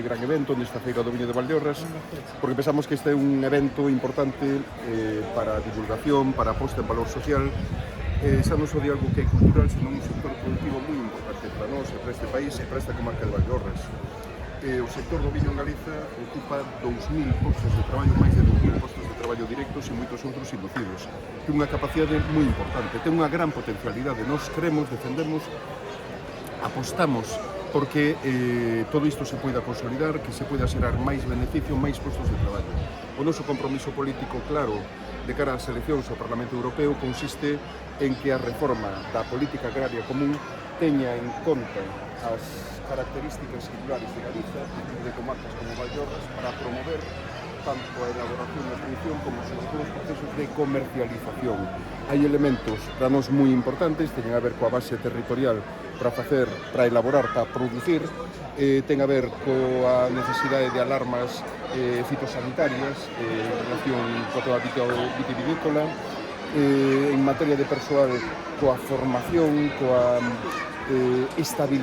gran evento nesta Feira do Viño de Valdeorras, porque pensamos que este é un evento importante para a divulgación, para a posta en valor social, xa non só de algo que é cultural, senón un sector productivo moi importante para nós e para este país e para esta comarca de Valdeorras. O sector do viño en Galiza ocupa 2.000 postos de traballo, máis de 2.000 postos de traballo directos e moitos outros inducidos. Ten unha capacidade moi importante, ten unha gran potencialidade. Nós queremos, defendemos, apostamos porque todo isto se poida consolidar, que se poida xerar máis beneficio, máis postos de traballo. O noso compromiso político claro de cara ás eleccións ao Parlamento Europeo consiste en que a reforma da política agraria común teña en conta as características singulares de Galiza e de comarcas como Valdeorras para promover tanto a elaboración e a produción como os procesos de comercialización. Hai elementos para nós moi importantes, teñen a ver coa base territorial para elaborar, para producir, ten a ver coa necesidade de alarmas fitosanitarias en relación coa vitivinícola, en materia de persoal coa formación, coa estabilidade